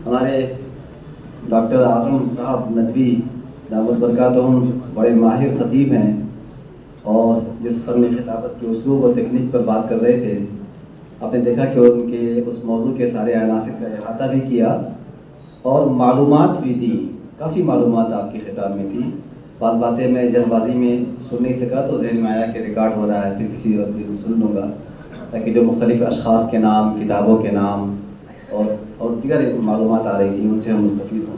ہمارے ڈاکٹر اعظم صاحب ندوی دعوت برکاتہم بڑے ماہر خطیب ہیں اور جس فن خطابت کے اصول اور تکنیک پر بات کر رہے تھے، آپ نے دیکھا کہ ان کے اس موضوع کے سارے عناصر کا احاطہ بھی کیا اور معلومات بھی دی. کافی معلومات آپ کے خطاب میں تھی. بعض باتیں میں جلد بازی میں سن نہیں سکا تو ذہن میں آیا کہ ریکارڈ ہو رہا ہے، پھر کسی وقت بھی سن لوں گا تاکہ جو مختلف اشخاص کے نام، کتابوں کے نام اور دیگر معلومات آ رہی تھیں ان سے ہم مستفید ہوں.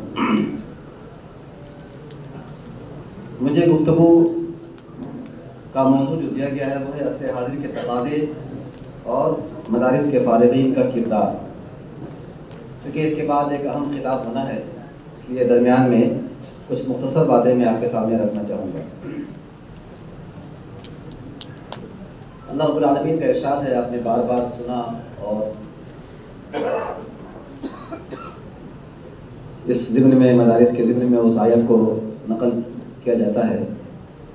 مجھے گفتگو کا موضوع جو دیا گیا ہے وہ ہے عصر حاضر کے تقاضے اور مدارس کے فارغین کا کردار. کیونکہ اس کے بعد ایک اہم خطاب ہونا ہے، اس لیے درمیان میں کچھ مختصر باتیں میں آپ کے سامنے رکھنا چاہوں گا. اللہ رب العالمین کا ارشاد ہے، آپ نے بار بار سنا اور اس ضمن میں مدارس کے ضمن میں اس آیت کو نقل کیا جاتا ہے.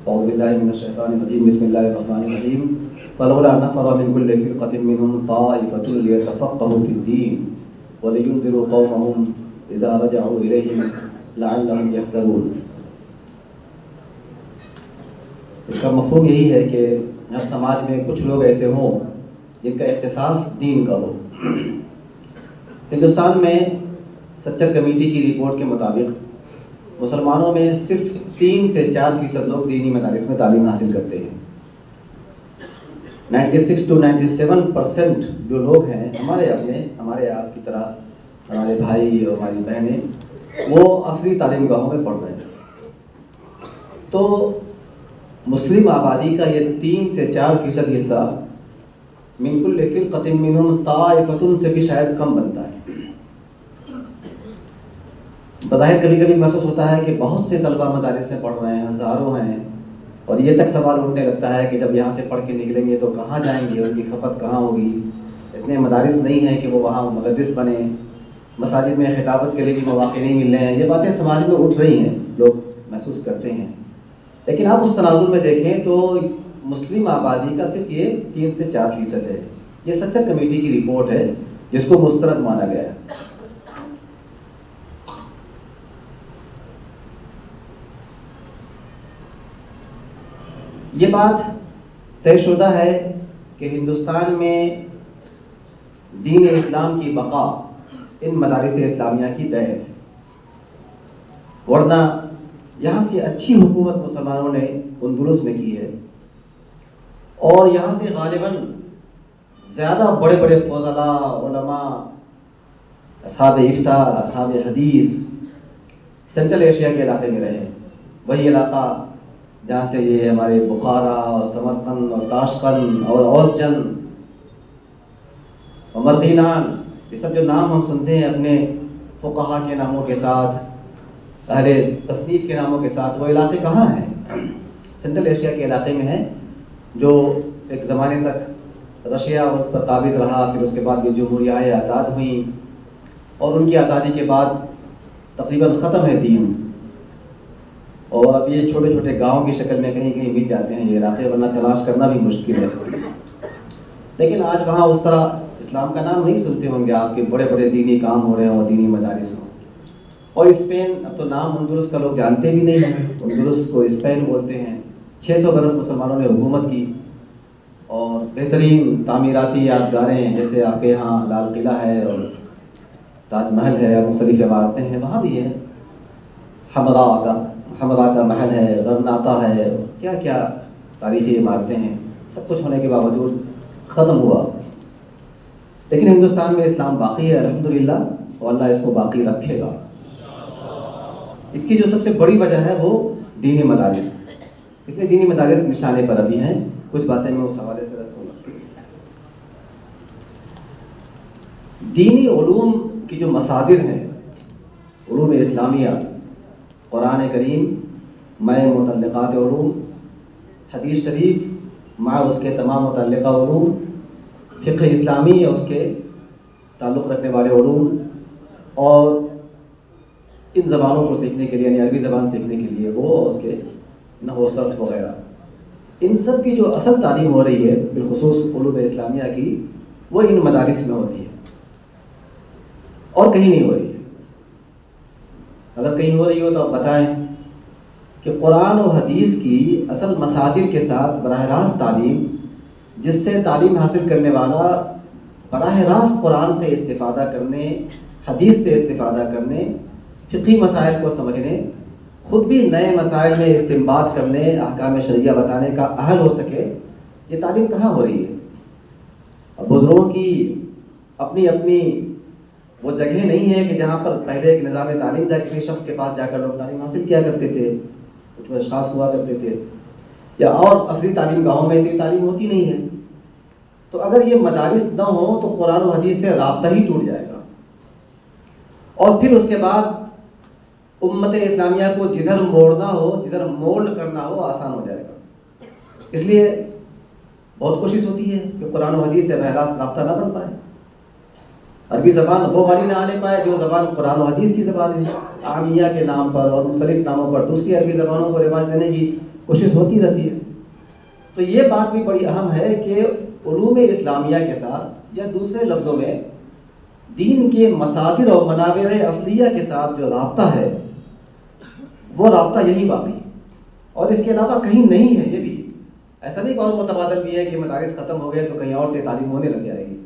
اعوذ باللہ من الشیطان الرجیم، بسم اللہ الرحمن الرحیم. فلولا نفر من كل فرقة منهم طائفة ليتفقهوا في الدين ولينذروا قومهم إذا رجعوا إليهم لعلهم يحذرون. اس کا مفہوم یہی ہے کہ ہر سماج میں کچھ لوگ ایسے ہوں جن کا اختصاص دین کا ہو. ہندوستان میں سچر کمیٹی کی رپورٹ کے مطابق مسلمانوں میں صرف 3 سے 4% لوگ دینی مدارس میں تعلیم حاصل کرتے ہیں. 96 to 97% جو لوگ ہیں ہمارے آپ کی طرح، ہمارے بھائی اور ہماری بہنیں، وہ عصری تعلیم گاہوں میں پڑھ رہے ہیں. تو مسلم آبادی کا یہ 3 سے 4% حصہ من کل فرقۃ منہم طائفۃ سے بھی شاید کم بنتا ہے. بظاہر کبھی کبھی محسوس ہوتا ہے کہ بہت سے طلبہ مدارس میں پڑھ رہے ہیں، ہزاروں ہیں، اور یہ تک سوال اٹھنے لگتا ہے کہ جب یہاں سے پڑھ کے نکلیں گے تو کہاں جائیں گے، ان کی کھپت کہاں ہوگی. اتنے مدارس نہیں ہیں کہ وہ وہاں مدرس بنے، مساجد میں خطابت کے لیے بھی مواقع نہیں مل رہے ہیں. یہ باتیں سماج میں اٹھ رہی ہیں، لوگ محسوس کرتے ہیں. لیکن آپ اس تناظر میں دیکھیں تو مسلم آبادی کا صرف یہ 3 سے 4% ہے. یہ سچر کمیٹی کی رپورٹ ہے جس کو مستند مانا گیا ہے. یہ بات طے شدہ ہے کہ ہندوستان میں دین اسلام کی بقا ان مدارس اسلامیہ کی طے ہے، ورنہ یہاں سے اچھی حکومت مسلمانوں نے اندلس میں کی ہے اور یہاں سے غالباً زیادہ بڑے بڑے فضلاء، علماء، اصحاب افتاء، اصحاب حدیث سینٹرل ایشیا کے علاقے میں رہے. وہی علاقہ جہاں سے یہ ہمارے بخارا اور سمرقند اور تاشقند اور اوزجن اور مردینان، یہ سب جو نام ہم سنتے ہیں اپنے فقہا کے ناموں کے ساتھ، اہل تصنیف کے ناموں کے ساتھ، وہ علاقے کہاں ہیں؟ سینٹرل ایشیا کے علاقے میں ہیں، جو ایک زمانے تک رشیا اس پر قابض رہا. پھر اس کے بعد یہ جمہوریہ آزاد ہوئیں اور ان کی آزادی کے بعد تقریباً ختم ہے دین، اور اب یہ چھوٹے چھوٹے گاؤں کی شکل میں کہیں کہیں مل جاتے ہیں یہ علاقے، ورنہ تلاش کرنا بھی مشکل ہے. لیکن آج وہاں اس طرح اسلام کا نام نہیں سنتے ہوں گے آپ کے بڑے بڑے دینی کام ہو رہے ہوں، دینی مدارس ہوں. اور اسپین، اب تو نام اندلس کا لوگ جانتے بھی نہیں ہیں، اندلس کو اسپین بولتے ہیں. 600 برس مسلمانوں نے حکومت کی اور بہترین تعمیراتی یادگاریں جیسے آپ کے یہاں لال قلعہ ہے اور تاج محل ہے اور مختلف عمارتیں ہیں، وہاں بھی ہے. حمراء کا محل ہے، غرناطہ ہے، کیا کیا تاریخی عمارتیں ہیں. سب کچھ ہونے کے باوجود ختم ہوا. لیکن ہندوستان میں اسلام باقی ہے الحمدللہ، اور اللہ اس کو باقی رکھے گا. اس کی جو سب سے بڑی وجہ ہے وہ دینی مدارس. اس لیے دینی مدارس نشانے پر ابھی ہیں. کچھ باتیں میں اس حوالے سے رکھوں گا. دینی علوم کی جو مصادر ہیں، علوم اسلامیہ، قرآن کریم مع متعلقات علوم، حدیث شریف مع اس کے تمام متعلقہ علوم، فقہ اسلامی یا اس کے تعلق رکھنے والے علوم، اور ان زبانوں کو سیکھنے کے لیے یعنی عربی زبان سیکھنے کے لیے وہ اس کے نحو و صرف وغیرہ، ان سب کی جو اصل تعلیم ہو رہی ہے بالخصوص علوم اسلامیہ کی، وہ ان مدارس میں ہوتی ہے اور کہیں نہیں ہو رہی ہے. کہیں ہو رہی ہو تو آپ بتائیں کہ قرآن و حدیث کی اصل مصادر کے ساتھ براہ راست تعلیم، جس سے تعلیم حاصل کرنے والا براہ راست قرآن سے استفادہ کرنے، حدیث سے استفادہ کرنے، فقہی مسائل کو سمجھنے، خود بھی نئے مسائل میں استنباط کرنے، احکام شرعیہ بتانے کا اہل ہو سکے، یہ تعلیم کہاں ہو رہی ہے؟ بزرگوں کی اپنی اپنی وہ جگہ نہیں ہے کہ جہاں پر پہلے ایک نظام تعلیم تھا، کسی شخص کے پاس جا کر لوگ تعلیم حاصل کیا کرتے تھے، کچھ اشخاص ہوا کرتے تھے، یا اور اصلی تعلیم گاہوں میں تو تعلیم ہوتی نہیں ہے۔ تو اگر یہ مدارس نہ ہوں تو قرآن و حدیث سے رابطہ ہی ٹوٹ جائے گا، اور پھر اس کے بعد امت اسلامیہ کو جدھر موڑنا ہو، جدھر مولڈ کرنا ہو، آسان ہو جائے گا۔ اس لیے بہت کوشش ہوتی ہے کہ قرآن و حدیث سے براہ راست رابطہ نہ بن پائے، عربی زبان وہ والی نہ آنے پائے جو زبان قرآن و حدیث کی زبان ہے۔ عامیہ کے نام پر اور مختلف ناموں پر دوسری عربی زبانوں کو رواج دینے کی کوشش ہوتی رہتی ہے۔ تو یہ بات بھی بڑی اہم ہے کہ علوم اسلامیہ کے ساتھ، یا دوسرے لفظوں میں دین کے مصادر اور منابع اصلیہ کے ساتھ جو رابطہ ہے، وہ رابطہ یہی باقی ہے، اور اس کے علاوہ کہیں نہیں ہے۔ یہ بھی ایسا نہیں کہ اور متبادل بھی ہے کہ مدارس ختم ہو گئے تو کہیں اور سے تعلیم ہونے لگ جائے گی،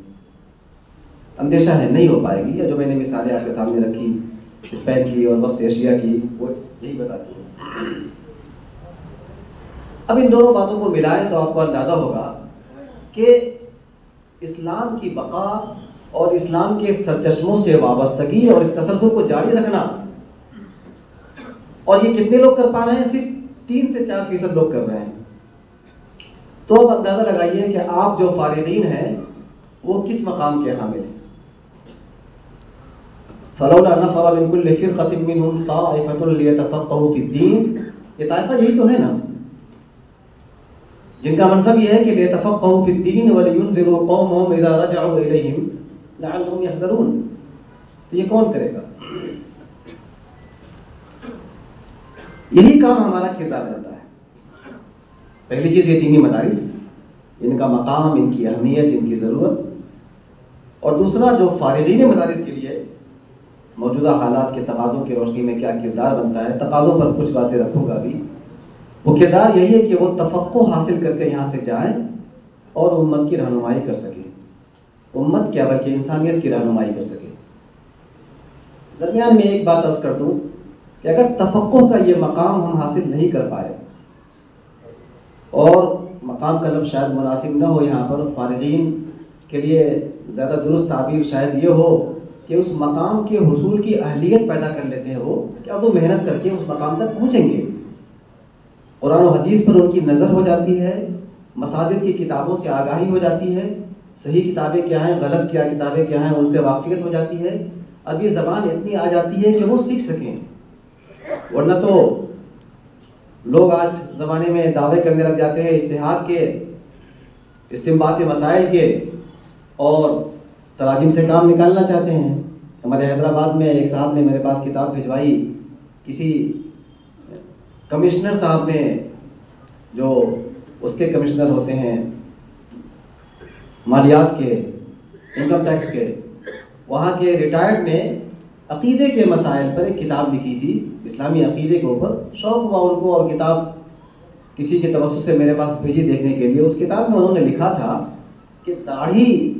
اندیشہ ہے نہیں ہو پائے گی۔ یا جو میں نے مثالیں آپ کے سامنے رکھی اسپین کی اور وسط ایشیا کی، وہ یہی بتاتی ہے۔ اب ان دونوں باتوں کو ملائیں تو آپ کو اندازہ ہوگا کہ اسلام کی بقا اور اسلام کے سرچشموں سے وابستگی اور اس تسلسل کو جاری رکھنا، اور یہ کتنے لوگ کر پا رہے ہیں؟ صرف 3 سے 4% لوگ کر رہے ہیں۔ تو اب اندازہ لگائیے کہ آپ جو فارغین ہیں وہ کس مقام کے حامل ہیں۔ فلولا نفر من كل فرقة منهم طائفة ليتفقهوا في الدين، یہ طائفہ یہی تو ہے نا، جن کا منصب یہ ہے کہ ليتفقهوا في الدين ولينذروا قومهم اذا رجعوا اليهم لعلهم يحذرون۔ تو یہ کون کرے گا؟ یہی کام ہمارا کردار کرتا ہے۔ پہلی چیز یہ دینی مدارس، ان کا مقام، ان کی اہمیت، ان کی ضرورت، اور دوسرا جو فارغین مدارس کے لیے موجودہ حالات کے تقاضوں کی روشنی میں کیا کردار بنتا ہے۔ تقاضوں پر کچھ باتیں رکھوں گا بھی۔ وہ کردار یہی ہے کہ وہ تفقہ حاصل کر کے یہاں سے جائیں اور امت کی رہنمائی کر سکیں، امت کیا بلکہ انسانیت کی رہنمائی کر سکیں۔ درمیان میں ایک بات عرض کر دوں کہ اگر تفقہ کا یہ مقام ہم حاصل نہیں کر پائے، اور مقام کا لفظ شاید مناسب نہ ہو یہاں پر، فارغین کے لیے زیادہ درست تعبیر شاید یہ ہو کہ اس مقام کے حصول کی اہلیت پیدا کر لیتے ہیں وہ، کہ اب وہ محنت کر کے اس مقام تک پہنچیں گے، قرآن و حدیث پر ان کی نظر ہو جاتی ہے، مصادر کی کتابوں سے آگاہی ہو جاتی ہے، صحیح کتابیں کیا ہیں، غلط کیا کتابیں کیا ہیں، ان سے واقفیت ہو جاتی ہے، اب یہ زبان اتنی آ جاتی ہے کہ وہ سیکھ سکیں۔ ورنہ تو لوگ آج زمانے میں دعوے کرنے لگ جاتے ہیں اجتہاد کے، استنباط مسائل کے، اور تراجم سے کام نکالنا چاہتے ہیں۔ ہمارے حیدرآباد میں ایک صاحب نے میرے پاس کتاب بھجوائی، کسی کمشنر صاحب نے، جو اس کے کمشنر ہوتے ہیں مالیات کے، انکم ٹیکس کے، وہاں کے ریٹائرڈ نے عقیدے کے مسائل پر ایک کتاب لکھی تھی، اسلامی عقیدے کے اوپر۔ شوق ہوا ان کو، اور کتاب کسی کے توسط سے میرے پاس بھیجی دیکھنے کے لیے۔ اس کتاب میں انہوں نے لکھا تھا کہ داڑھی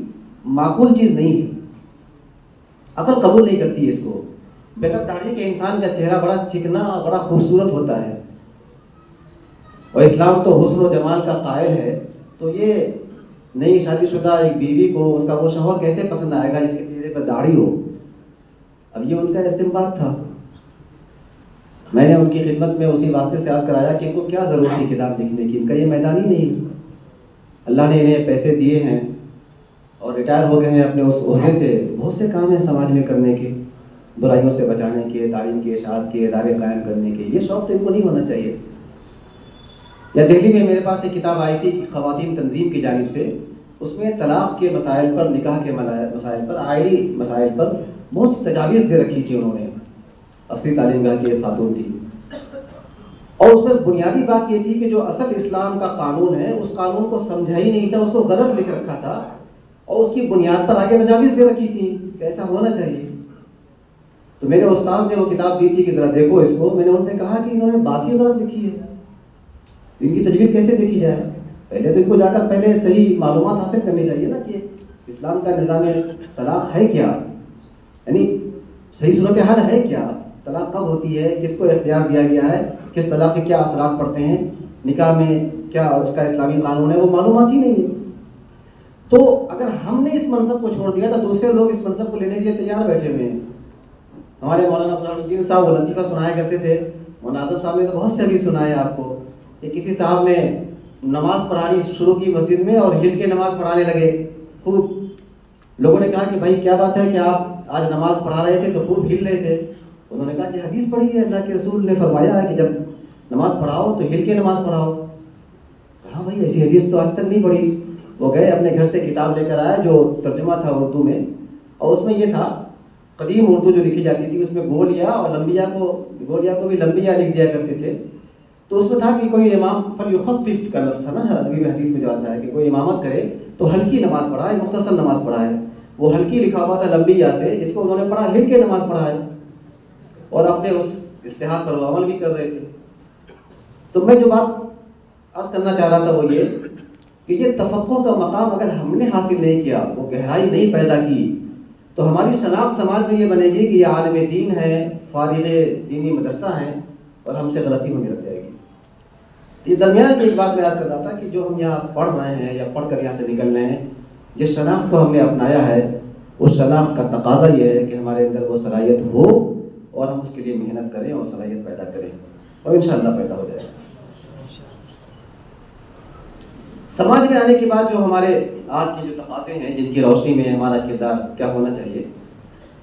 معقول چیز نہیں ہے، عقل قبول نہیں کرتی اس کو۔ بغیر داڑھی کے انسان کا چہرہ بڑا چکنا، بڑا خوبصورت ہوتا ہے، اور اسلام تو حسن و جمال کا قائل ہے، تو یہ نئی شادی شدہ ایک بیوی کو اس کا وہ شوہر کیسے پسند آئے گا جس کے چہرے پر داڑھی ہو؟ اب یہ ان کا استنباط تھا۔ میں نے ان کی خدمت میں اسی واسطے سے عرض کرایا کہ ان کو کیا ضرورت تھی کتاب لکھنے کی، ان کا یہ میدان ہی نہیں۔ اللہ نے انہیں پیسے دیے ہیں اور ریٹائر ہو گئے ہیں اپنے اس عہدے سے، بہت سے کام ہیں سماج میں کرنے کے، برائیوں سے بچانے کے، تعلیم کے، اشاعت کے ادارے قائم کرنے کے۔ یہ شوق تو ان کو نہیں ہونا چاہیے۔ یا دہلی میں میرے پاس ایک کتاب آئی تھی خواتین تنظیم کی جانب سے، اس میں طلاق کے مسائل پر، نکاح کے مسائل پر، آئلی مسائل پر بہت سی تجاویز دے رکھی تھی انہوں نے۔ اصلی تعلیم گاہ کی ایک خاتون تھی، اور اس میں بنیادی بات یہ تھی کہ جو اصل اسلام کا قانون ہے اس قانون کو سمجھا ہی نہیں تھا، اس کو غلط لکھ رکھا تھا، اور اس کی بنیاد پر آگے تجاویز دے رکھی تھی کہ ایسا ہونا چاہیے۔ تو میرے استاد نے وہ کتاب دی تھی کہ ذرا دیکھو اس کو. میں نے ان سے کہا کہ انہوں نے بات ہی غلط لکھی ہے, ان کی تجویز کیسے دیکھی جائے؟ پہلے تو ان کو جا کر پہلے صحیح معلومات حاصل کرنی چاہیے نا کہ اسلام کا نظام طلاق ہے کیا, یعنی صحیح صورتحال ہے کیا, طلاق کب ہوتی ہے, کس کو اختیار دیا گیا ہے, کس طلاق کے کیا اثرات پڑتے ہیں, نکاح میں کیا اس کا اسلامی قانون ہے, وہ معلومات ہی نہیں ہے. تو اگر ہم نے اس منصب کو چھوڑ دیا تو دوسرے لوگ اس منصب کو لینے کے لیے تیار بیٹھے ہوئے ہیں. ہمارے مولانا برہان الدین صاحب وہ لطیفہ سنایا کرتے تھے, مولانا اعظم صاحب نے تو بہت سے ابھی سنایا آپ کو, کہ کسی صاحب نے نماز پڑھانی شروع کی مسجد میں اور ہل کے نماز پڑھانے لگے خوب. لوگوں نے کہا کہ بھائی کیا بات ہے کہ آپ آج نماز پڑھا رہے تھے تو خوب ہل رہے تھے. انہوں نے کہا کہ حدیث پڑھی ہے, اللہ کے رسول نے فرمایا ہے کہ جب نماز پڑھاؤ تو ہل کے نماز پڑھاؤ. کہا بھائی ایسی حدیث تو آج تک نہیں پڑھی. وہ گئے اپنے گھر سے کتاب لے کر آئے جو ترجمہ تھا اردو میں, اور اس میں یہ تھا, قدیم اردو جو لکھی جاتی تھی اس میں گولیا اور لمبیا کو بھی لمبیا لکھ دیا کرتے تھے. تو اس میں تھا کہ کوئی امام فلیخفف کا لفظ تھا نا, عربی میں حدیث میں جو آتا ہے کہ کوئی امامت کرے تو ہلکی نماز پڑھائے, مختصر نماز پڑھائے. وہ ہلکی لکھا ہوا تھا لمبیا سے, جس کو انہوں نے پڑھا ہل کے نماز پڑھائے, اور اپنے اس اجتہاد پر وہ عمل بھی کر رہے تھے. تو میں جو بات عرض کرنا چاہ رہا تھا وہ یہ کہ یہ تفقہ کا مقام اگر ہم نے حاصل نہیں کیا, وہ گہرائی نہیں پیدا کی, تو ہماری شناخت سماج میں یہ بنے گی کہ یہ عالم دین ہے, فارغ دینی مدرسہ ہیں, اور ہم سے غلطی ہونے لگ جائے گی. یہ درمیان کی ایک بات میں عرض کر رہا تھا کہ جو ہم یہاں پڑھ رہے ہیں یا پڑھ کر یہاں سے نکل رہے ہیں, جس شناخت کو ہم نے اپنایا ہے اس شناخت کا تقاضا یہ ہے کہ ہمارے اندر وہ صلاحیت ہو اور ہم اس کے لیے محنت کریں اور صلاحیت پیدا کریں, اور انشاءاللہ پیدا ہو جائے. سماج میں آنے کے بعد جو ہمارے آج کے جو تقاضے ہیں جن کی روشنی میں ہمارا کردار کیا ہونا چاہیے,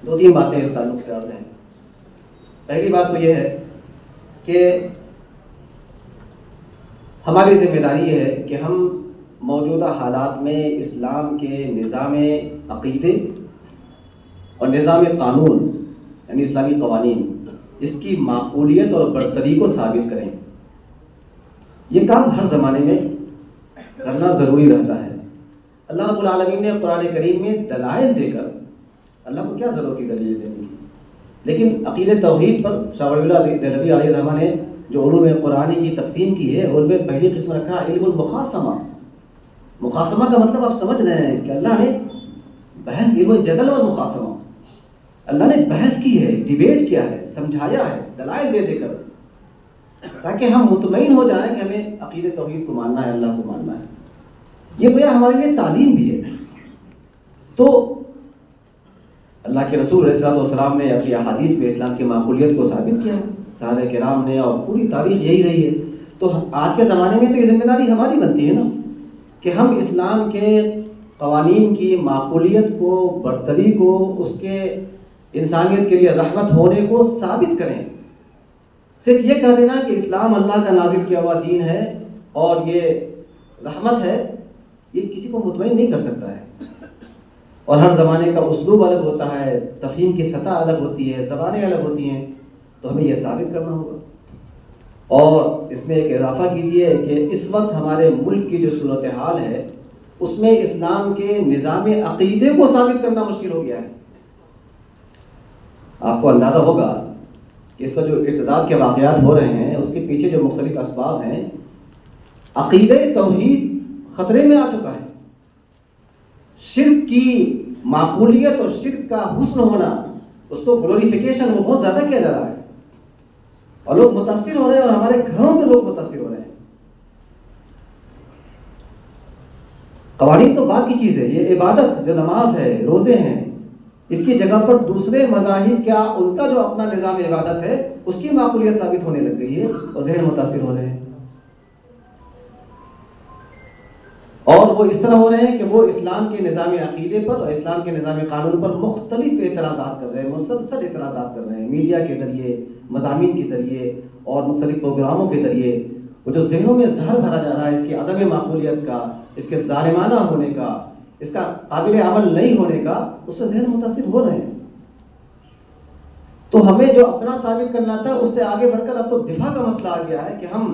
2-3 باتیں اس تعلق سے عرض ہیں. پہلی بات تو یہ ہے کہ ہماری ذمہ داری یہ ہے کہ ہم موجودہ حالات میں اسلام کے نظام عقیدے اور نظام قانون یعنی اسلامی قوانین, اس کی معقولیت اور برتری کو ثابت کریں. یہ کام ہر زمانے میں کرنا ضروری رہتا ہے. اللہ رب العالمین نے قرآن کریم میں دلائل دے کر, اللہ کو کیا ضرورت ہے دلیل دینے کی, لیکن عقیدہ توحید پر شاہ ولی اللہ دہلوی علیہ الرحمہ نے جو علوم قرآنی کی تقسیم کی ہے, ان میں پہلی قسم رکھا علم المخاصمہ. مخاصمہ کا مطلب آپ سمجھ رہے ہیں کہ اللہ نے بحث, علم جدل اور مخاصمہ, اللہ نے بحث کی ہے, ڈیبیٹ کیا ہے, سمجھایا ہے دلائل دے دے کر, تاکہ ہم مطمئن ہو جائیں کہ ہمیں عقیدہ توحید کو ماننا ہے, اللہ کو ماننا ہے. یہ گویا ہمارے لیے تعلیم بھی ہے. تو اللہ کے رسول علیہ السلام نے اپنی احادیث میں اسلام کی معقولیت کو ثابت کیا ہے, صحابہ کرام نے, اور پوری تاریخ یہی رہی ہے. تو آج کے زمانے میں تو یہ ذمہ داری ہماری بنتی ہے نا کہ ہم اسلام کے قوانین کی معقولیت کو, برتری کو, اس کے انسانیت کے لیے رحمت ہونے کو ثابت کریں. صرف یہ کہہ دینا کہ اسلام اللہ کا نازل کیا ہوا دین ہے اور یہ رحمت ہے, یہ کسی کو مطمئن نہیں کر سکتا ہے. اور ہر زمانے کا اسلوب الگ ہوتا ہے, تفہیم کی سطح الگ ہوتی ہے, زبانیں الگ ہوتی ہیں. تو ہمیں یہ ثابت کرنا ہوگا. اور اس میں ایک اضافہ کیجئے کہ اس وقت ہمارے ملک کی جو صورتحال ہے اس میں اسلام کے نظام عقیدے کو ثابت کرنا مشکل ہو گیا ہے. آپ کو اندازہ ہوگا کہ اس وقت جو ارتداد کے واقعات ہو رہے ہیں اس کے پیچھے جو مختلف اسباب ہیں, عقیدہ توحید خطرے میں آ چکا ہے. شرک کی معقولیت اور شرک کا حسن ہونا, اس کو گلوریفیکیشن وہ بہت زیادہ کیا جا رہا ہے, اور لوگ متاثر ہو رہے ہیں, اور ہمارے گھروں کے لوگ متاثر ہو رہے ہیں. قوانین تو بات کی چیز ہے, یہ عبادت جو نماز ہے, روزے ہیں, اس کی جگہ پر دوسرے مذاہب کیا ان کا جو اپنا نظام عبادت ہے اس کی معقولیت ثابت ہونے لگ گئی ہے, اور ذہن متاثر ہو رہے ہیں. اور وہ اس طرح ہو رہے ہیں کہ وہ اسلام کے نظام عقیدے پر اور اسلام کے نظام قانون پر مختلف اعتراضات کر رہے ہیں, مسلسل اعتراضات کر رہے ہیں, میڈیا کے ذریعے, مضامین کے ذریعے اور مختلف پروگراموں کے ذریعے. وہ جو ذہنوں میں زہر بھرا جا رہا ہے اس کی عدم معقولیت کا, اس کے ظالمانہ ہونے کا, اس کا قابل عمل نہیں ہونے کا, اس سے ذہن متاثر ہو رہے ہیں. تو ہمیں جو اپنا ثابت کرنا تھا اس سے آگے بڑھ کر اب تو دفاع کا مسئلہ آ گیا ہے کہ ہم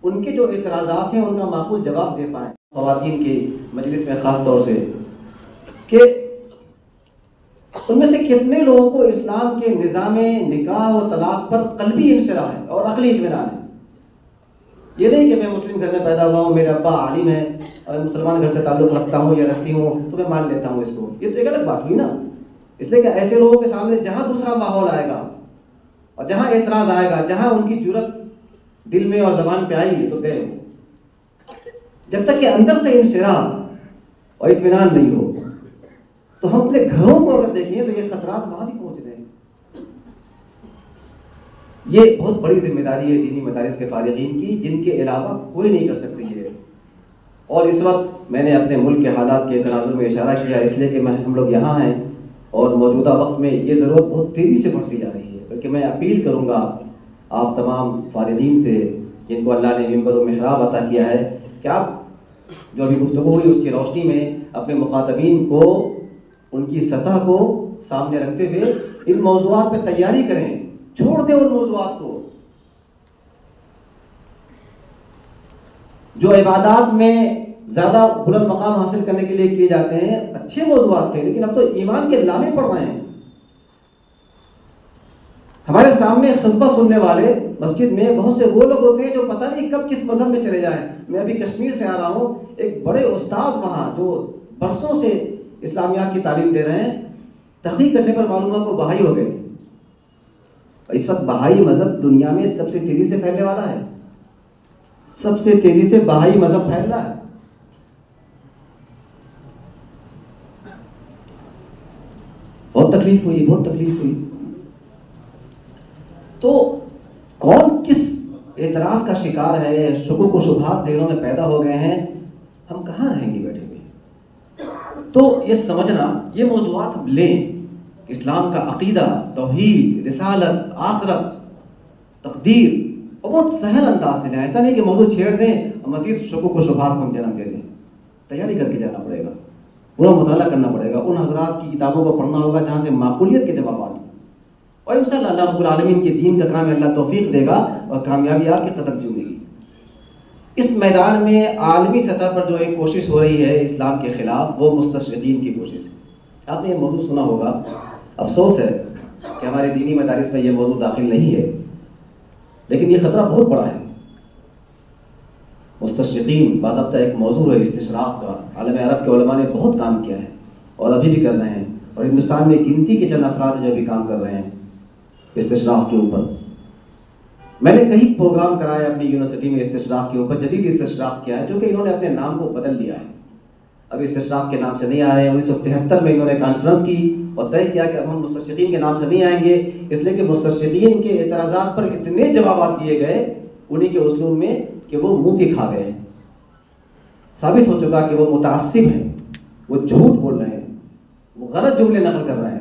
ان کے جو اعتراضات ہیں ان کا معقول جواب دے پائیں. خواتین کی مجلس میں خاص طور سے کہ ان میں سے کتنے لوگوں کو اسلام کے نظام نکاح و طلاق پر قلبی انشراح ہے اور عقلی اطمینان ہے؟ یہ نہیں کہ میں مسلم گھر میں پیدا ہوا ہوں، میرے ابا عالم ہے اور مسلمان گھر سے تعلق رکھتا ہوں یا رکھتی ہوں تو میں مان لیتا ہوں اس کو. یہ تو ایک الگ بات ہوئی نا. اس لیے کہ ایسے لوگوں کے سامنے جہاں دوسرا ماحول آئے گا اور جہاں اعتراض آئے گا، جہاں ان کی جرت دل میں اور زبان پہ آئی تو گئے. جب تک کہ اندر سے انشراح اور اطمینان نہیں ہو تو ہم اپنے گھروں کو اگر دیکھیں تو یہ خطرات وہاں بھی پہنچ رہے ہیں. یہ بہت بڑی ذمہ داری ہے دینی مدارس کے فارغین کی، جن کے علاوہ کوئی نہیں کر سکتی ہے. اور اس وقت میں نے اپنے ملک کے حالات کے تناظر میں اشارہ کیا اس لیے کہ ہم لوگ یہاں ہیں اور موجودہ وقت میں یہ ضرورت بہت تیزی سے بڑھتی جا رہی ہے. بلکہ میں اپیل کروں گا آپ تمام فارغین سے جن کو اللہ نے منبر و محراب عطا کیا ہے کہ آپ جو ابھی گفتگو ہوئی اس کی روشنی میں اپنے مخاطبین کو ان کی سطح کو سامنے رکھتے ہوئے ان موضوعات پہ تیاری کریں. چھوڑ دیں ان موضوعات کو جو عبادات میں زیادہ بلند مقام حاصل کرنے کے لیے کیے جاتے ہیں. اچھے موضوعات تھے لیکن اب تو ایمان کے لانے پڑ رہے ہیں. ہمارے سامنے خطبہ سننے والے مسجد میں بہت سے وہ لوگ ہوتے ہیں جو پتہ نہیں کب کس مذہب میں چلے جائیں. میں ابھی کشمیر سے آ رہا ہوں، ایک بڑے استاذ وہاں جو برسوں سے اسلامیات کی تعلیم دے رہے ہیں، تحقیق کرنے پر معلوم ہے کو بہائی ہو گئے تھے. اس وقت بہائی مذہب دنیا میں سب سے تیزی سے پھیلنے والا ہے. سب سے تیزی سے بہائی مذہب پھیل رہا ہے. بہت تکلیف ہوئی، بہت تکلیف ہوئی. تو کون کس اعتراض کا شکار ہے؟ شکوک و شبہات ذہنوں میں پیدا ہو گئے ہیں. ہم کہاں رہیں گے بیٹھے ہوئے؟ تو یہ سمجھنا، یہ موضوعات ہم لیں. اسلام کا عقیدہ، توحید، رسالت، آخرت، تقدیر، اور بہت سہل انداز سے لیں. ایسا نہیں کہ موضوع چھیڑ دیں اور مزید شکوک و شبہات کو ہم جنم دے دیں. تیاری کر کے جانا پڑے گا، پورا مطالعہ کرنا پڑے گا. ان حضرات کی کتابوں کو پڑھنا ہوگا جہاں سے معقولیت کے جوابات ہوں. اور انشاءاللہ اللہ رب العالمین کے دین کا کام ہے، اللہ توفیق دے گا اور کامیابی آپ کے قدم چومے گی. اس میدان میں عالمی سطح پر جو ایک کوشش ہو رہی ہے اسلام کے خلاف، وہ مستشرقین کی کوشش ہے. آپ نے یہ موضوع سنا ہوگا. افسوس ہے کہ ہمارے دینی مدارس میں یہ موضوع داخل نہیں ہے، لیکن یہ خطرہ بہت بڑا ہے. مستشرقین باضابطہ ایک موضوع ہے استشراق کا. عالم عرب کے علماء نے بہت کام کیا ہے اور ابھی بھی کر رہے ہیں، اور ہندوستان میں گنتی کے چند افراد جو بھی کام کر رہے ہیں استشراق کے اوپر. میں نے کئی پروگرام کرائے اپنی یونیورسٹی میں استشراق کے اوپر. جدید استشراق کیا ہے؟ جو کہ انہوں نے اپنے نام کو بدل دیا ہے. اب استشراق کے نام سے نہیں آ رہے ہیں. 1973 میں انہوں نے کانفرنس کی اور طے کیا کہ اب ہم مستشرقین کے نام سے نہیں آئیں گے، اس لیے کہ مستشرقین کے اعتراضات پر اتنے جوابات دیے گئے انہی کے اسلوب میں کہ وہ منہ کے کھا گئے ہیں. ثابت ہو چکا کہ وہ متعصب ہیں، وہ جھوٹ بول رہے ہیں، وہ غلط جملے نقل کر رہے ہیں.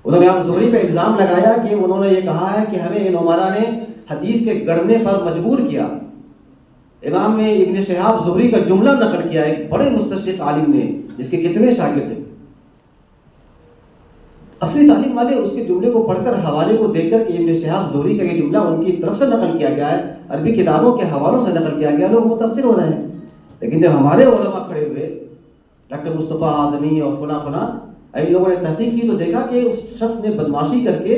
انہوں نے امام زہری پہ الزام لگایا کہ انہوں نے یہ کہا ہے کہ ہمیں ان عمرا نے حدیث کے گڑھنے پر مجبور کیا. امام میں ابن شہاب زہری کا جملہ نقل کیا، ایک بڑے مستشرق عالم نے جس کے کتنے شاگرد ہیں. اصلی تعلیم والے اس کے جملے کو پڑھ کر حوالے کو دیکھ کر کہ ابن شہاب زہری کا یہ جملہ ان کی طرف سے نقل کیا گیا ہے، عربی کتابوں کے حوالوں سے نقل کیا گیا، لوگ متاثر ہو رہے ہیں. لیکن جب ہمارے علماء کھڑے ہوئے، ڈاکٹر مصطفیٰ اعظمی اور فلاں ان لوگوں نے تحقیق کی تو دیکھا کہ اس شخص نے بدماشی کر کے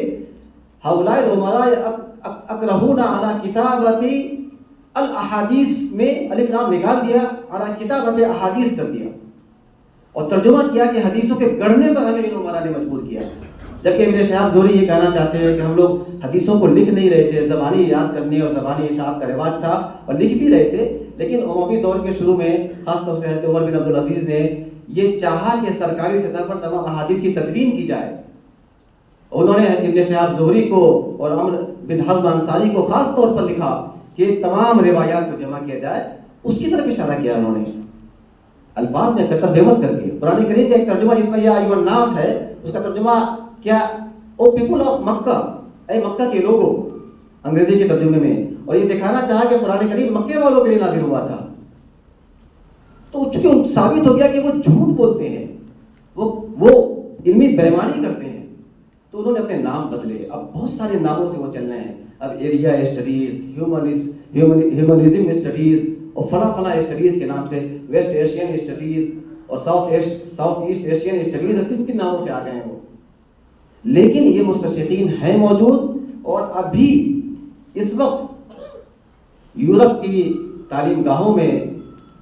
ہؤلاء العمراء اکرہون علی کتابت الاحادیث میں الف لام نکال دیا، علی کتابت احادیث کر دیا اور ترجمہ کیا کہ حدیثوں کے گڑھنے پر ہمیں ان عمراء نے مجبور کیا. جبکہ ابن شہاب زہری یہ کہنا چاہتے ہیں کہ ہم لوگ حدیثوں کو لکھ نہیں رہے تھے، زبانی یاد کرنے اور زبانی اشاعت کا رواج تھا اور لکھ بھی رہے تھے، لیکن اموی دور کے شروع میں خاص طور سے حضرت عمر بن عبدالعزیز نے یہ چاہا کہ سرکاری سطح پر تمام احادیث کی تدوین کی جائے. انہوں نے ابن شہاب زہری کو اور عمر بن حزم انصاری کو خاص طور پر لکھا کہ تمام روایات کو جمع کیا جائے. اس کی طرف اشارہ کیا انہوں نے الفاظ میں قطر بہمت کر کے. قرآن کریم کا ایک ترجمہ جس میں یا ایھا الناس ہے، اس کا ترجمہ کیا او پیپل آف مکہ، اے مکہ کے لوگوں، انگریزی کے ترجمے میں. اور یہ دکھانا چاہا کہ قرآن کریم مکے والوں کے لیے نازل ہوا تھا. تو چونکہ ثابت ہو گیا کہ وہ جھوٹ بولتے ہیں، وہ علمی بےمانی کرتے ہیں، تو انہوں نے اپنے نام بدلے. اب بہت سارے ناموں سے وہ چل رہے ہیں. اب ایریا اسٹڈیز، ہیومنزم اسٹڈیز اور فلاں اسٹڈیز کے نام سے، ویسٹ ایشین اسٹڈیز اور ساؤتھ ایسٹ ایشین اسٹڈیز کن کن ناموں سے آ گئے ہیں وہ، لیکن یہ مستشرقین ہیں موجود. اور ابھی اس وقت یورپ کی تعلیم گاہوں میں،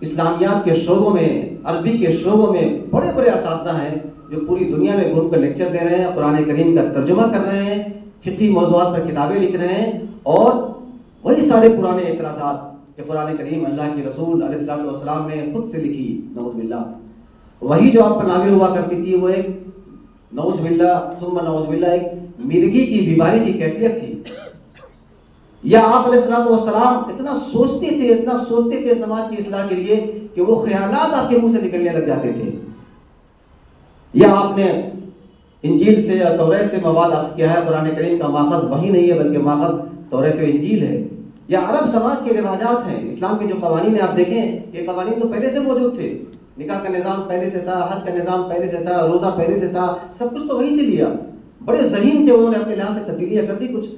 اسلامیات کے شعبوں میں، عربی کے شعبوں میں بڑے بڑے اساتذہ ہیں جو پوری دنیا میں گھوم کر لیکچر دے رہے ہیں، قرآن کریم کا ترجمہ کر رہے ہیں، فقہی موضوعات پر کتابیں لکھ رہے ہیں، اور وہی سارے پرانے اعتراضات کہ قرآن کریم اللہ کے رسول علیہ الصلوۃ والسلام نے خود سے لکھی، نعوذ باللہ، وہی جو آپ پر نازل ہوا کرتی تھی وہ ایک نعوذ باللہ ثم نعوذ باللہ ایک مرغی کی بیماری کی کیفیت تھی. یا آپ علیہ الصلوۃ والسلام اتنا سوچتے تھے سماج کی اصلاح کے لیے کہ وہ خیالات آپ کے منہ سے نکلنے لگ جاتے تھے. یا آپ نے انجیل سے یا توریت سے مواد اخذ کیا ہے، قرآن کریم کا ماخذ وہی نہیں ہے بلکہ ماخذ توریت و انجیل ہے. یا عرب سماج کے رواجات ہیں، اسلام کے جو قوانین ہیں آپ دیکھیں یہ قوانین تو پہلے سے موجود تھے، نکاح کا نظام پہلے سے تھا، حج کا نظام پہلے سے تھا، روزہ پہلے سے تھا، سب کچھ تو وہیں سے لیا. بڑے ذہین تھے، انہوں نے اپنے لحاظ سے تبدیلیاں کر دی کچھ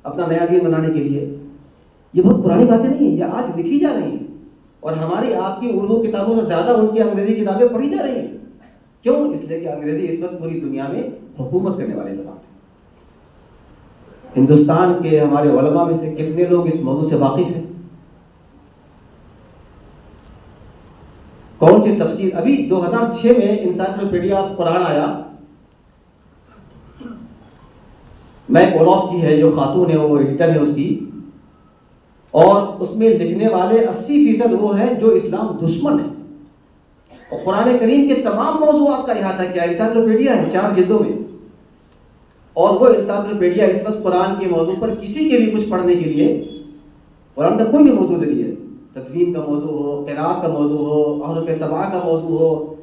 اپنا نیا دین بنانے کے لیے. یہ بہت پرانی باتیں نہیں ہیں، یہ آج لکھی جا رہی ہیں، اور ہماری آپ کی اردو کتابوں سے زیادہ ان کی انگریزی کتابیں پڑھی جا رہی ہیں. کیوں؟ اس لیے کہ انگریزی اس وقت پوری دنیا میں حکومت کرنے والے زبان ہے. ہندوستان کے ہمارے علماء میں سے کتنے لوگ اس موضوع سے واقف ہیں؟ کون سی تفسیر؟ ابھی 2006 میں انسائکلوپیڈیا آف قرآن آیا، میک اولوف کی ہے جو خاتون ہے، وہ ایڈیٹر ہے اس کی، اور اس میں لکھنے والے 80% وہ ہیں جو اسلام دشمن ہیں، اور قرآن کریم کے تمام موضوعات کا احاطہ کیا ہے. انسائکلوپیڈیا ہے 4 جلدوں میں، اور وہ انسائکلوپیڈیا اس وقت قرآن کے موضوع پر کسی کے بھی کچھ پڑھنے کے لیے، قرآن کا کوئی بھی موضوع نہیں ہے، تدوین کا موضوع ہو، قراءت کا موضوع ہو، احرف سبع کا موضوع ہو،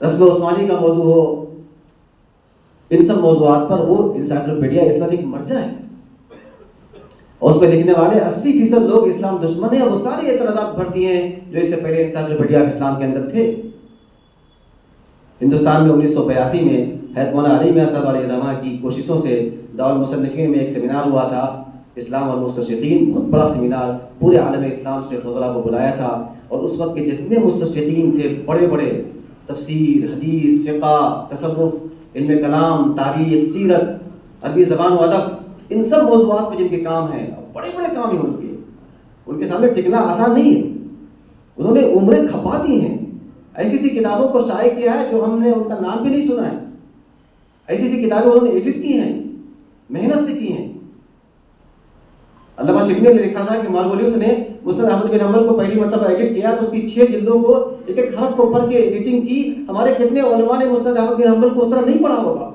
رسم عثمانی کا موضوع ہو، ان سب موضوعات پر وہ انسائکلوپیڈیا اس وقت ایک مرجع ہے. اور اس میں لکھنے والے 80% لوگ اسلام دشمن ہیں، اور وہ سارے اعتراضات بھر دیے ہیں جو اس سے پہلے انسائکلوپیڈیا آف اسلام کے اندر تھے. ہندوستان میں 1982 میں حضرت مولانا علی میاں صاحب علیہ رحمہ کی کوششوں سے دارالمصنفین میں ایک سیمینار ہوا تھا، اسلام اور مستشرقین، بہت بڑا سیمینار، پورے عالم اسلام سے فضلاء کو بلایا تھا، اور اس وقت کے جتنے مستشرقین تھے بڑے بڑے، تفسیر، حدیث، فقہ، تصوف، علم کلام، تاریخ، سیرت، عربی زبان و ادب، ان سب موضوعات پہ جن کے کام ہیں، بڑے بڑے کام ہیں ان کے سامنے ٹکنا آسان نہیں ہے. انہوں نے عمریں کھپا دی ہیں، ایسی سی کتابوں کو شائع کیا ہے جو ہم نے ان کا نام بھی نہیں سنا ہے، ایسی سی کتابیں انہوں نے ایڈٹ کی ہیں، محنت سے کی ہیں. علامہ شبلی نے لکھا تھا کہ مارگولیوس نے مسند احمد بن حنبل کو پہلی مرتبہ ایڈٹ کیا تو اس کی 6 جلدوں کو ایک ایک حرف کو پڑھ کے ایڈیٹنگ کی. ہمارے کتنے علماء نے مسند احمد بن حنبل کو اس طرح نہیں پڑھا ہوگا.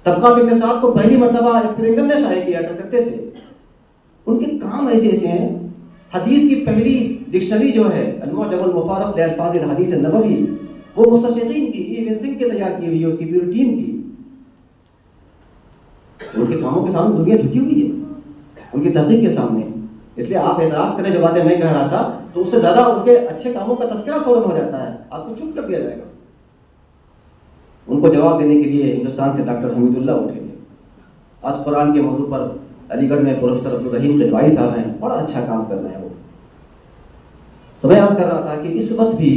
طبقات ابن سعد کو پہلی مرتبہ اسپرنگر نے شائع کیا کلکتے سے. ان کے کام ایسے ایسے ہیں. حدیث کی پہلی ڈکشنری جو ہے المعجم المفارس لالفاظ الحدیث النبوی، وہ مستشرقین کی ایون سنگھ کے تیار کی ہوئی ہے، اس کی پوری ٹیم کی. ان کے کاموں کے سامنے دنیا جھکی ہوئی ہے، ان کی تحقیق کے سامنے. اس لیے آپ اعتراض کریں جو باتیں میں کہہ رہا تھا تو اس سے زیادہ ان کے اچھے کاموں کا تذکرہ فوراً ہو جاتا ہے، آپ کو چپ کر دیا جائے گا. ان کو جواب دینے کے لیے ہندوستان سے ڈاکٹر حمید اللہ اٹھے تھے. آج قرآن کے موضوع پر علی گڑھ میں پروفیسر عبدالرحیم قدوائی صاحب ہیں، بڑا اچھا کام کر رہے ہیں وہ. تو میں عرض کر رہا تھا کہ اس وقت بھی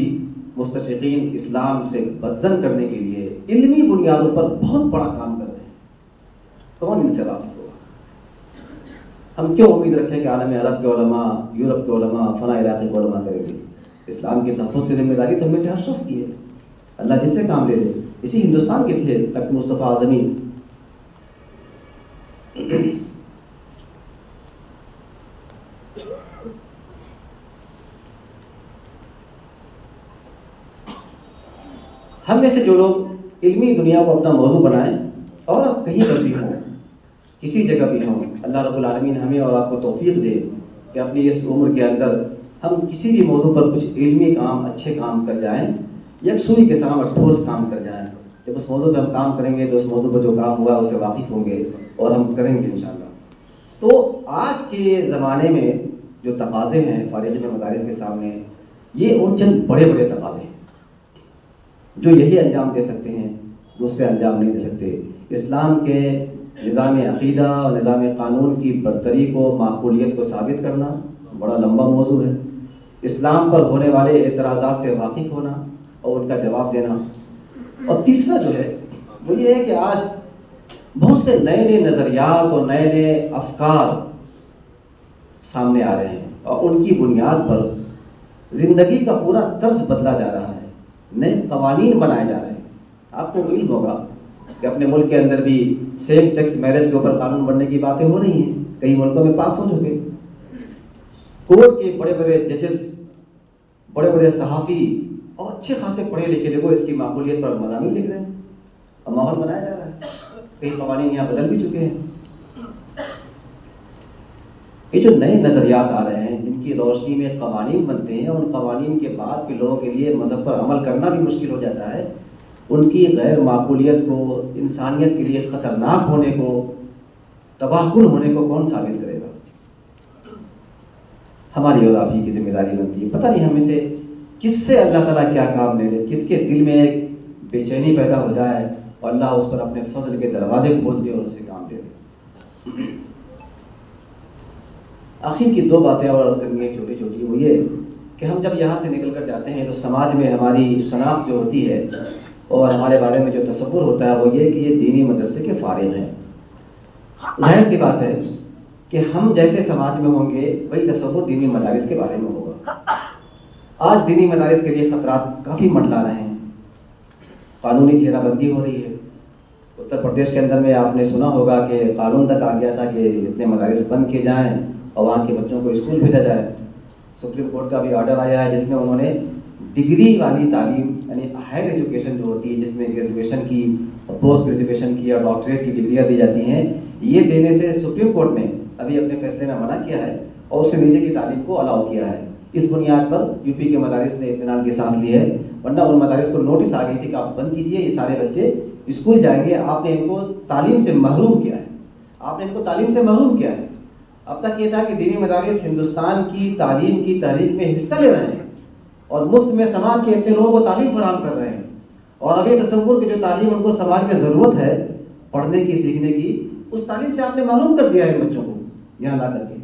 مستشرقین اسلام سے بدظن کرنے کے لیے علمی بنیادوں پر بہت بڑا کام کر رہے ہیں. کون ان سے واقف ہوگا؟ ہم کیوں امید رکھیں کہ عالم عرب کے علماء، یورپ کے علماء، فلاں علاقے کے علماء کریں گے؟ اسلام کے تحفظ کی ذمہ داری تو ہمیں سے ہر شخص کی ہے. اللہ جس سے کام لے لے. اسی ہندوستان کے تھے ڈاکٹر مصطفیٰ اعظمی. ہم میں سے جو لوگ علمی دنیا کو اپنا موضوع بنائیں اور کہیں پر بھی ہوں، کسی جگہ بھی ہوں، اللہ رب العالمین ہمیں اور آپ کو توفیق دے کہ اپنی اس عمر کے اندر ہم کسی بھی موضوع پر کچھ علمی کام، اچھے کام کر جائیں، یکسوئی کے ساتھ اور ٹھوس کام کر جائیں. جب اس موضوع پہ ہم کام کریں گے تو اس موضوع پر جو کام ہوا ہے اس سے واقف ہوں گے اور ہم کریں گے انشاءاللہ. تو آج کے زمانے میں جو تقاضے ہیں فارغین مدارس کے سامنے، یہ ان چند بڑے بڑے تقاضے ہیں جو یہی انجام دے سکتے ہیں، دوسرے انجام نہیں دے سکتے. اسلام کے نظام عقیدہ اور نظام قانون کی برتری کو، معقولیت کو ثابت کرنا بڑا لمبا موضوع ہے. اسلام پر ہونے والے اعتراضات سے واقف ہونا اور ان کا جواب دینا. اور تیسرا جو ہے وہ یہ ہے کہ آج بہت سے نئے نئے نظریات اور نئے نئے افکار سامنے آ رہے ہیں اور ان کی بنیاد پر زندگی کا پورا طرز بدلا جا رہا ہے. نئے قوانین بنائے جا رہے ہیں. آپ کو علم ہوگا کہ اپنے ملک کے اندر بھی سیم سیکس میرج کے اوپر قانون بننے کی باتیں ہو رہی ہیں. کئی ملکوں میں پاس ہو چکے. کورٹ کے بڑے بڑے ججز، بڑے بڑے صحافی اور اچھے خاصے پڑھے لکھے لوگ اس کی معقولیت پر مضامین لکھ رہے ہیں اور ماحول بنایا جا رہا ہے. کئی قوانین یہاں بدل بھی چکے ہیں. یہ جو نئے نظریات آ رہے ہیں جن کی روشنی میں قوانین بنتے ہیں، ان قوانین کے بعد کے لوگوں کے لیے مذہب پر عمل کرنا بھی مشکل ہو جاتا ہے. ان کی غیر معقولیت کو، انسانیت کے لیے خطرناک ہونے کو، تباہ کن ہونے کو کون ثابت کرے گا؟ ہماری اور آپ ہی کی ذمہ داری بنتی ہے. پتہ نہیں ہم میں سے کس سے اللہ تعالیٰ کیا کام لے لے، کس کے دل میں ایک بے چینی پیدا ہو جائے اور اللہ اس پر اپنے فضل کے دروازے کھول دے اور اس سے کام لے لے. آخر کی 2 باتیں اور عرض کرنی ہے چھوٹی چھوٹی. وہ یہ کہ ہم جب یہاں سے نکل کر جاتے ہیں تو سماج میں ہماری شناخت جو ہوتی ہے اور ہمارے بارے میں جو تصور ہوتا ہے وہ یہ کہ یہ دینی مدرسے کے فارغ ہیں. ظاہر سی بات ہے کہ ہم جیسے سماج میں ہوں گے وہی تصور دینی مدارس کے بارے میں ہوگا. آج دینی مدارس کے لیے خطرات کافی منڈلا رہے ہیں. قانونی گھیرا بندی ہو رہی ہے. اتر پردیش کے اندر میں آپ نے سنا ہوگا کہ قانون تک آ گیا تھا کہ اتنے مدارس بند کیے جائیں اور وہاں کے بچوں کو اسکول بھیجا جائے. سپریم کورٹ کا بھی آرڈر آیا ہے جس میں انہوں نے ڈگری والی تعلیم یعنی ہائر ایجوکیشن جو ہوتی ہے جس میں گریجویشن کی اور پوسٹ گریجویشن کی اور ڈاکٹریٹ کی ڈگریاں دی جاتی ہیں، یہ دینے سے سپریم کورٹ نے ابھی اپنے فیصلے میں منع کیا ہے اور اس سے نیچے کی تعلیم کو الاؤ کیا ہے. اس بنیاد پر یو پی کے مدارس نے اطمینان کی سانس لی ہے. ورنہ ان مدارس کو نوٹس آ گئی تھی کہ آپ بند کیجیے، یہ سارے بچے اسکول جائیں گے. آپ نے ان کو تعلیم سے محروم کیا ہے. آپ نے ان کو تعلیم سے محروم کیا ہے. اب تک یہ تھا کہ دینی مدارس ہندوستان کی تعلیم کی تحریک میں حصہ لے رہے ہیں اور مفت میں سماج کے اتنے لوگوں کو تعلیم فراہم کر رہے ہیں. اور اب یہ تصور کہ جو تعلیم ان کو سماج میں ضرورت ہے پڑھنے کی، سیکھنے کی، اس تعلیم سے آپ نے محروم کر دیا ہے بچوں کو. یہاں لا کر کے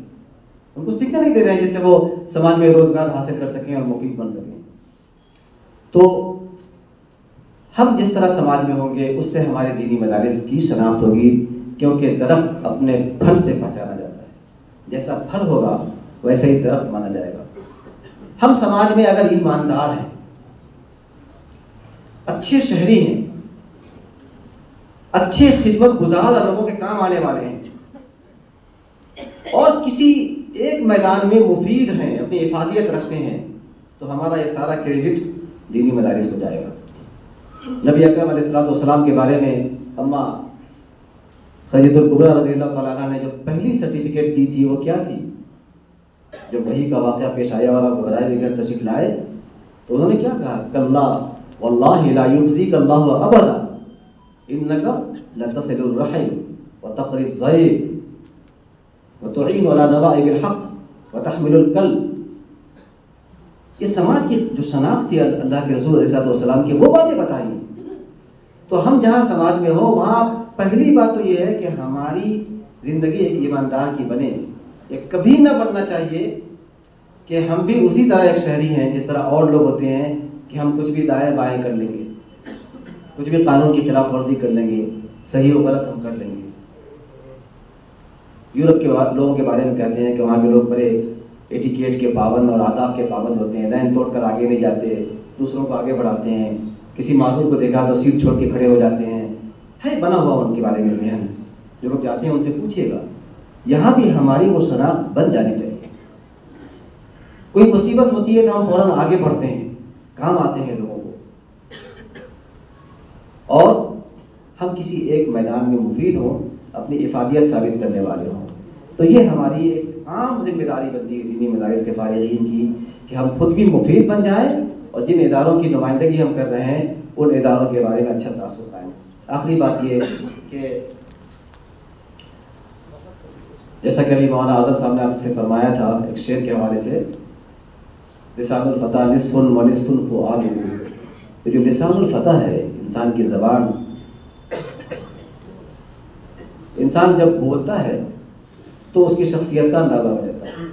ان کو سیکھنے نہیں دے رہے ہیں جس سے وہ سماج میں روزگار حاصل کر سکیں اور مفید بن سکیں. تو ہم جس طرح سماج میں ہوں گے اس سے ہمارے دینی مدارس کی شناخت ہوگی، کیونکہ درخت اپنے پھل سے پہچانا جاتا ہے. جیسا پھل ہوگا ویسا ہی درخت مانا جائے گا. ہم سماج میں اگر ایماندار ہیں، اچھے شہری ہیں، اچھے خدمت گزار اور لوگوں کے کام آنے والے ہیں اور کسی ایک میدان میں مفید ہیں، اپنی افادیت رکھتے ہیں، تو ہمارا یہ سارا کریڈٹ دینی مدارس کو جائے گا. نبی اکرم علیہ السلام کے بارے میں اماں خدیجہ الکبریٰ رضی اللہ تعالیٰ عنہ نے جو پہلی سرٹیفکیٹ دی تھی وہ کیا تھی؟ جب وحی کا واقعہ پیش آیا اور آپ گھبرائے بغیر تشریف لائے تو انہوں نے کیا کہا؟ کلا واللہ لا یخزیک اللہ ابدا انک لتصل الرحم وتقری الضیف وتعین علی نوائب الحق وتحمل الکل. یہ سماج کی جو شناخت تھی اللہ کے رسول علیہ السلام کی، وہ باتیں بتائیں. تو ہم جہاں سماج میں ہو وہاں پہلی بات تو یہ ہے کہ ہماری زندگی ایک ایماندار کی بنے. یہ کبھی نہ بننا چاہیے کہ ہم بھی اسی طرح ایک شہری ہیں جس طرح اور لوگ ہوتے ہیں کہ ہم کچھ بھی دائیں بائیں کر لیں گے، کچھ بھی قانون کی خلاف ورزی کر لیں گے، صحیح و غلط ہم کر لیں گے. یورپ کے لوگوں کے بارے میں کہتے ہیں کہ وہاں کے لوگ بڑے ایٹیکیٹ کے پابند اور آداب کے پابند ہوتے ہیں، لائن توڑ کر آگے نہیں جاتے، دوسروں کو آگے بڑھاتے ہیں، کسی معذور کو دیکھا تو سیٹ چھوڑ کے کھڑے ہو جاتے ہیں. ہے بنا ہوا ان کے بارے میں ذہن. جو لوگ جاتے ہیں ان سے پوچھیے گا. یہاں بھی ہماری وہ شناخت بن جانی چاہیے. کوئی مصیبت ہوتی ہے تو ہم فوراً آگے بڑھتے ہیں، کام آتے ہیں لوگوں کو، اور ہم کسی ایک میدان میں مفید ہوں، اپنی افادیت ثابت کرنے والے ہوں. تو یہ ہماری ایک عام ذمہ داری بنتی ہے دینی مدارس کے فارغین کی کہ ہم خود بھی مفید بن جائیں اور جن اداروں کی نمائندگی ہم کر رہے ہیں ان اداروں کے بارے میں اچھا تاثر قائم. آخری بات یہ کہ جیسا کہ ابھی مولانا اعظم صاحب نے آپ سے فرمایا تھا ایک شعر کے حوالے سے، لسان الفتح نصف و نصف فؤادہ. تو جو لسان الفتح ہے انسان کی زبان، انسان جب بولتا ہے تو اس کی شخصیت کا اندازہ ہو جاتا ہے.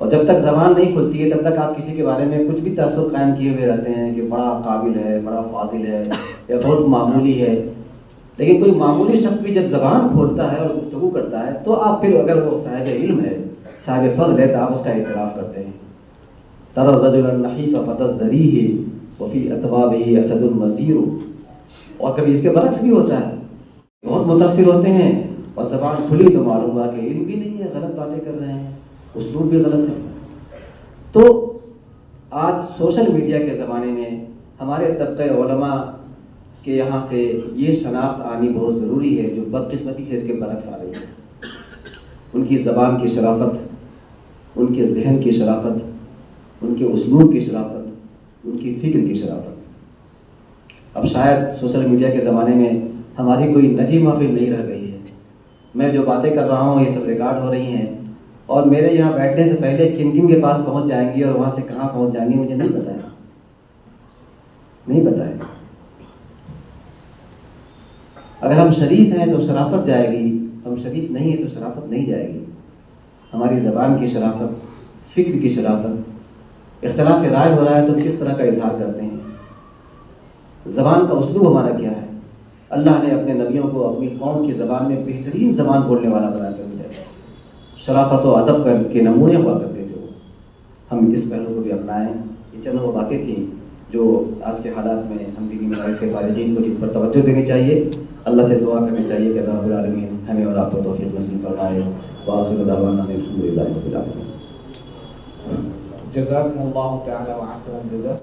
اور جب تک زبان نہیں کھلتی ہے تب تک آپ کسی کے بارے میں کچھ بھی تعصب قائم کیے ہوئے رہتے ہیں کہ بڑا قابل ہے، بڑا فاضل ہے، یا بہت معمولی ہے. لیکن کوئی معمولی شخص بھی جب زبان کھولتا ہے اور گفتگو کرتا ہے تو آپ پھر اگر وہ صاحب علم ہے، صاحب فضل ہے، تو آپ اس کا اعتراف کرتے ہیں. ترى الرجل النحيف فتزدريه وفي اثوابه اسد مزیر. اور کبھی اس کے برعکس بھی ہوتا ہے، بہت متاثر ہوتے ہیں اور زبان کھلی تو معلوم ہوا کہ علم بھی نہیں ہے، غلط باتیں کر رہے ہیں، اسلوب بھی غلط ہے. تو آج سوشل میڈیا کے زمانے میں ہمارے طبقہ علماء کے یہاں سے یہ شناخت آنی بہت ضروری ہے، جو بدقسمتی سے اس کے برعکس آ رہی ہے. ان کی زبان کی شرافت، ان کے ذہن کی شرافت، ان کے اسلوب کی شرافت، ان کی فکر کی شرافت. اب شاید سوشل میڈیا کے زمانے میں ہماری کوئی نجی محفل نہیں رہ گئی ہے. میں جو باتیں کر رہا ہوں یہ سب ریکارڈ ہو رہی ہیں، اور میرے یہاں بیٹھنے سے پہلے کن کن کے پاس پہنچ جائیں گی اور وہاں سے کہاں پہنچ جائیں گی مجھے نہیں پتا ہے، نہیں پتا ہے. اگر ہم شریف ہیں تو شرافت جائے گی، ہم شریف نہیں ہیں تو شرافت نہیں جائے گی. ہماری زبان کی شرافت، فکر کی شرافت. اختلاف رائے ہو رہا ہے تو کس طرح کا اظہار کرتے ہیں، زبان کا اسلوب ہمارا کیا ہے. اللہ نے اپنے نبیوں کو اپنی قوم کی زبان میں بہترین زبان بولنے والا بنا کر دیا. شرافت و ادب کے نمونے ہوا کرتے تھے. ہم اس پہلو کو بھی اپنائیں. یہ چند وہ باتیں تھیں جو آج کے حالات میں ہم دینی مدارس کے فارغین کو جن پر توجہ دینی چاہیے. اللہ سے دعا کرنی چاہیے کہ اللہ رب العالمین ہمیں اور آپ کو توفیق نصیب فرمائے. وآخر دعوانا الحمد للہ رب العالمین. جزاکم اللہ تعالی و احسن الجزاء.